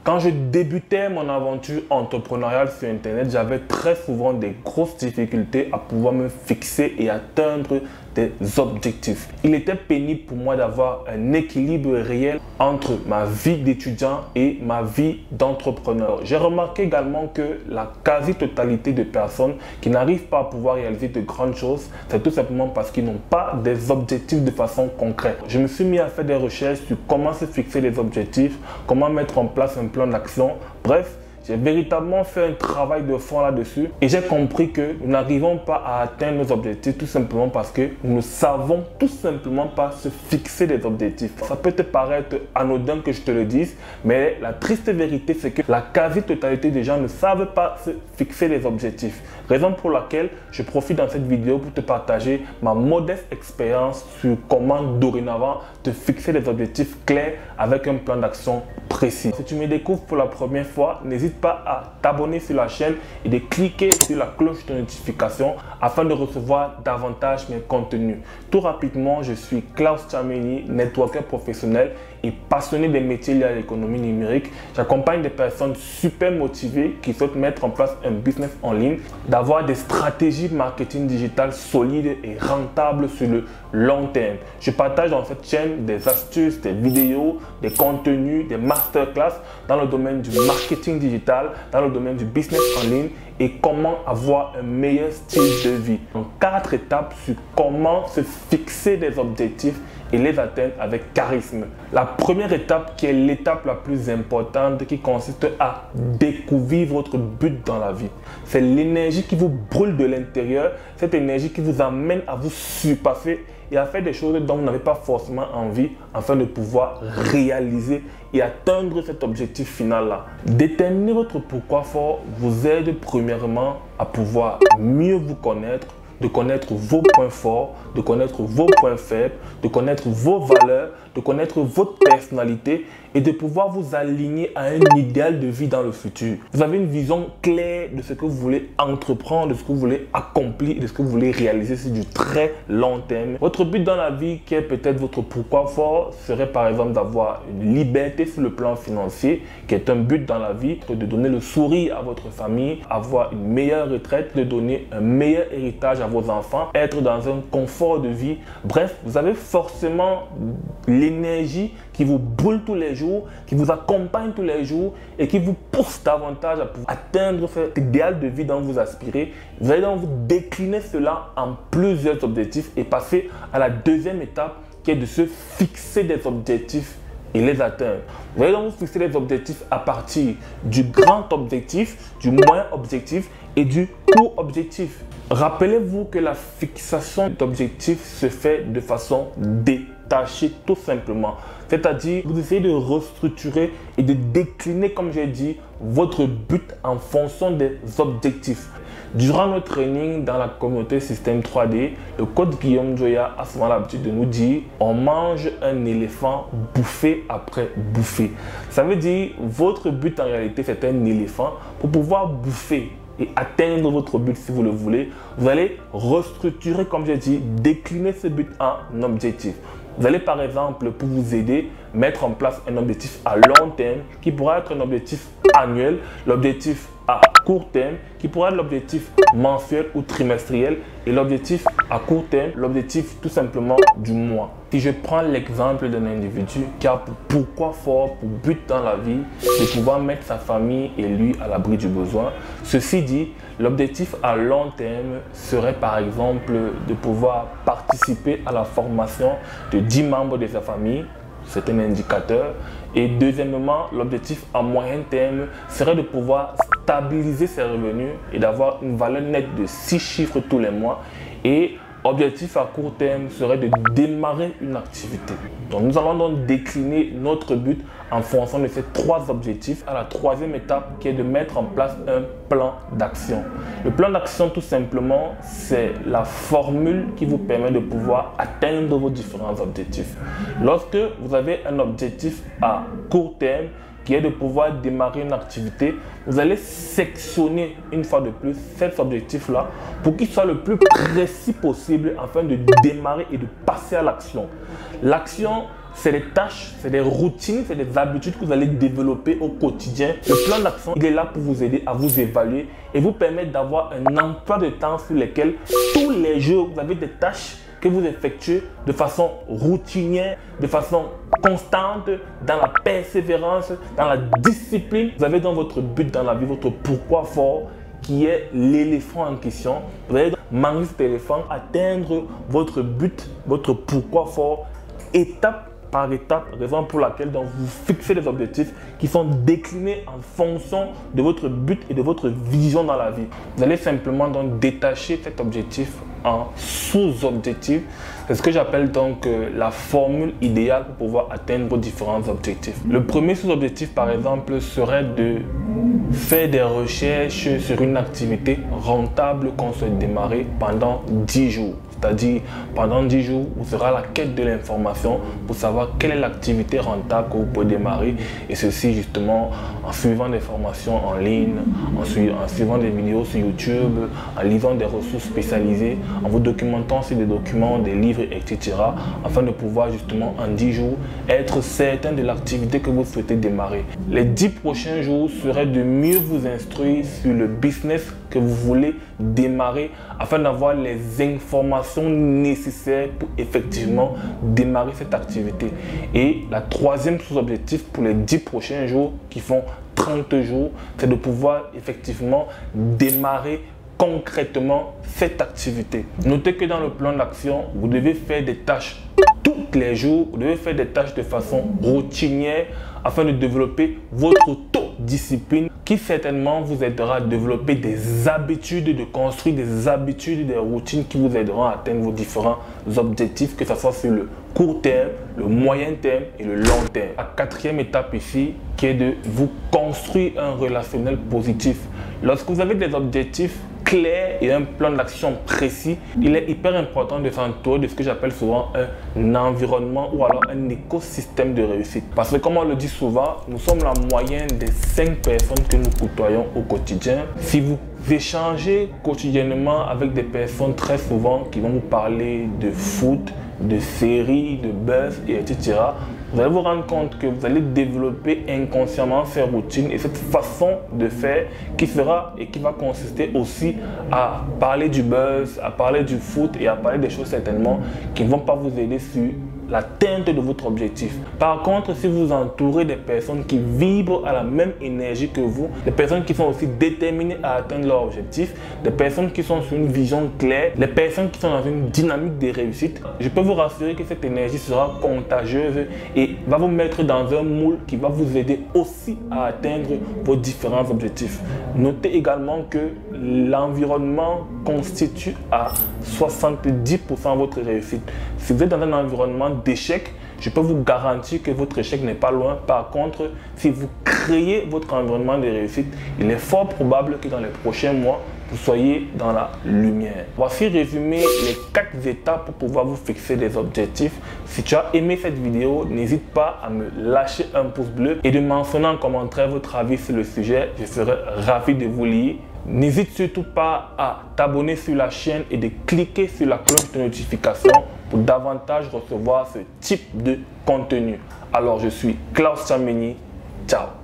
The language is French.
Quand je débutais mon aventure entrepreneuriale sur Internet, j'avais très souvent des grosses difficultés à pouvoir me fixer et atteindre des objectifs. Il était pénible pour moi d'avoir un équilibre réel entre ma vie d'étudiant et ma vie d'entrepreneur. J'ai remarqué également que la quasi-totalité de personnes qui n'arrivent pas à pouvoir réaliser de grandes choses, c'est tout simplement parce qu'ils n'ont pas des objectifs de façon concrète. Je me suis mis à faire des recherches sur comment se fixer des objectifs, comment mettre en place un plan d'action. Bref, j'ai véritablement fait un travail de fond là-dessus et j'ai compris que nous n'arrivons pas à atteindre nos objectifs tout simplement parce que nous ne savons tout simplement pas se fixer des objectifs. Ça peut te paraître anodin que je te le dise, mais la triste vérité, c'est que la quasi-totalité des gens ne savent pas se fixer des objectifs. Raison pour laquelle je profite dans cette vidéo pour te partager ma modeste expérience sur comment dorénavant te fixer des objectifs clairs avec un plan d'action précis. Si tu me découvres pour la première fois, n'hésite pas à t'abonner sur la chaîne et de cliquer sur la cloche de notification afin de recevoir davantage mes contenus. Tout rapidement, je suis Klaus Tchamenyi, networker professionnel et passionné des métiers liés à l'économie numérique. J'accompagne des personnes super motivées qui souhaitent mettre en place un business en ligne, d'avoir des stratégies de marketing digital solides et rentables sur le long terme. Je partage dans cette chaîne des astuces, des vidéos, des contenus, des masterclass dans le domaine du marketing digital, dans le domaine du business en ligne et comment avoir un meilleur style de vie. En 4 étapes sur comment se fixer des objectifs et les atteindre avec charisme. La première étape, qui est l'étape la plus importante, qui consiste à découvrir votre but dans la vie. C'est l'énergie qui vous brûle de l'intérieur, cette énergie qui vous amène à vous surpasser et à faire des choses dont vous n'avez pas forcément envie afin de pouvoir réaliser et atteindre cet objectif final-là. Déterminer votre pourquoi fort vous aide premièrement à pouvoir mieux vous connaître, de connaître vos points forts, de connaître vos points faibles, de connaître vos valeurs, de connaître votre personnalité et de pouvoir vous aligner à un idéal de vie dans le futur. Vous avez une vision claire de ce que vous voulez entreprendre, de ce que vous voulez accomplir, de ce que vous voulez réaliser sur du très long terme. Votre but dans la vie, qui est peut-être votre pourquoi fort, serait par exemple d'avoir une liberté sur le plan financier, qui est un but dans la vie, de donner le sourire à votre famille, avoir une meilleure retraite, de donner un meilleur héritage à vos enfants, être dans un confort de vie. Bref, vous avez forcément l'énergie qui vous brûle tous les jours, qui vous accompagne tous les jours et qui vous pousse davantage à pouvoir atteindre cet idéal de vie dont vous aspirez. Vous allez donc vous décliner cela en plusieurs objectifs et passer à la deuxième étape qui est de se fixer des objectifs et les atteindre. Vous allez donc vous fixer des objectifs à partir du grand objectif, du moyen objectif et du court objectif. Rappelez-vous que la fixation d'objectifs se fait de façon détachée tout simplement. C'est-à-dire, vous essayez de restructurer et de décliner, comme j'ai dit, votre but en fonction des objectifs. Durant notre training dans la communauté Système 3D, le coach Guillaume Joya a souvent l'habitude de nous dire « on mange un éléphant bouffée après bouffée ». Ça veut dire votre but en réalité c'est un éléphant. Pour pouvoir bouffer et atteindre votre but si vous le voulez, vous allez restructurer, comme j'ai dit, décliner ce but en objectif. Vous allez par exemple, pour vous aider, mettre en place un objectif à long terme qui pourra être un objectif annuel, l'objectif à court terme qui pourra être l'objectif mensuel ou trimestriel et l'objectif à court terme, l'objectif tout simplement du mois. Si je prends l'exemple d'un individu qui a pourquoi fort, pour but dans la vie de pouvoir mettre sa famille et lui à l'abri du besoin, ceci dit, l'objectif à long terme serait par exemple de pouvoir participer à la formation de 10 membres de sa famille. C'est un indicateur. Et deuxièmement, l'objectif à moyen terme serait de pouvoir stabiliser ses revenus et d'avoir une valeur nette de 6 chiffres tous les mois. Et objectif à court terme serait de démarrer une activité. Donc nous allons donc décliner notre but en fonction de ces 3 objectifs à la 3e étape qui est de mettre en place un plan d'action. Le plan d'action tout simplement c'est la formule qui vous permet de pouvoir atteindre vos différents objectifs. Lorsque vous avez un objectif à court terme qui est de pouvoir démarrer une activité, vous allez sectionner une fois de plus cet objectif-là pour qu'il soit le plus précis possible afin de démarrer et de passer à l'action. L'action, c'est des tâches, c'est des routines, c'est des habitudes que vous allez développer au quotidien. Le plan d'action, il est là pour vous aider à vous évaluer et vous permettre d'avoir un emploi de temps sur lequel tous les jours, vous avez des tâches que vous effectuez de façon routinière, de façon constante, dans la persévérance, dans la discipline. Vous avez dans votre but dans la vie, votre pourquoi fort, qui est l'éléphant en question. Vous allez manger cet éléphant, atteindre votre but, votre pourquoi fort, étape par étape, raison pour laquelle donc, vous fixez des objectifs qui sont déclinés en fonction de votre but et de votre vision dans la vie. Vous allez simplement donc détacher cet objectif en sous-objectifs. C'est ce que j'appelle donc la formule idéale pour pouvoir atteindre vos différents objectifs. Le premier sous-objectif, par exemple, serait de faire des recherches sur une activité rentable qu'on souhaite démarrer pendant 10 jours. C'est-à-dire, pendant 10 jours, vous serez à la quête de l'information pour savoir quelle est l'activité rentable que vous pouvez démarrer. Et ceci, justement, en suivant des formations en ligne, en suivant des vidéos sur YouTube, en lisant des ressources spécialisées, en vous documentant sur des documents, des livres, etc. afin de pouvoir, justement, en 10 jours, être certain de l'activité que vous souhaitez démarrer. Les 10 prochains jours seraient de mieux vous instruire sur le business que vous voulez démarrer afin d'avoir les informations nécessaires pour effectivement démarrer cette activité. Et la troisième sous-objectif pour les 10 prochains jours qui font 30 jours, c'est de pouvoir effectivement démarrer concrètement cette activité. Notez que dans le plan d'action, vous devez faire des tâches tous les jours, vous devez faire des tâches de façon routinière afin de développer votre autodiscipline qui certainement vous aidera à développer des habitudes, de construire des habitudes, des routines qui vous aideront à atteindre vos différents objectifs, que ce soit sur le court terme, le moyen terme et le long terme. La quatrième étape ici qui est de vous construire un relationnel positif. Lorsque vous avez des objectifs clair et un plan d'action précis, il est hyper important de s'entourer de ce que j'appelle souvent un environnement ou alors un écosystème de réussite. Parce que comme on le dit souvent, nous sommes la moyenne des 5 personnes que nous côtoyons au quotidien. Si vous échangez quotidiennement avec des personnes très souvent qui vont vous parler de foot, de séries, de buzz, et etc., vous allez vous rendre compte que vous allez développer inconsciemment ces routines et cette façon de faire qui sera et qui va consister aussi à parler du buzz, à parler du foot et à parler des choses certainement qui ne vont pas vous aider sur l'atteinte de votre objectif. Par contre, si vous entourez des personnes qui vibrent à la même énergie que vous, des personnes qui sont aussi déterminées à atteindre leur objectif, des personnes qui sont sur une vision claire, des personnes qui sont dans une dynamique de réussite, je peux vous rassurer que cette énergie sera contagieuse et va vous mettre dans un moule qui va vous aider aussi à atteindre vos différents objectifs. Notez également que l'environnement constitue à 70% votre réussite. Si vous êtes dans un environnement d'échec, je peux vous garantir que votre échec n'est pas loin. Par contre, si vous créez votre environnement de réussite, il est fort probable que dans les prochains mois, vous soyez dans la lumière. Voici résumé les 4 étapes pour pouvoir vous fixer des objectifs. Si tu as aimé cette vidéo, n'hésite pas à me lâcher un pouce bleu et de mentionner en commentaire votre avis sur le sujet. Je serai ravi de vous lire. N'hésite surtout pas à t'abonner sur la chaîne et de cliquer sur la cloche de notification pour davantage recevoir ce type de contenu. Alors, je suis Klaus Tchamenyi. Ciao.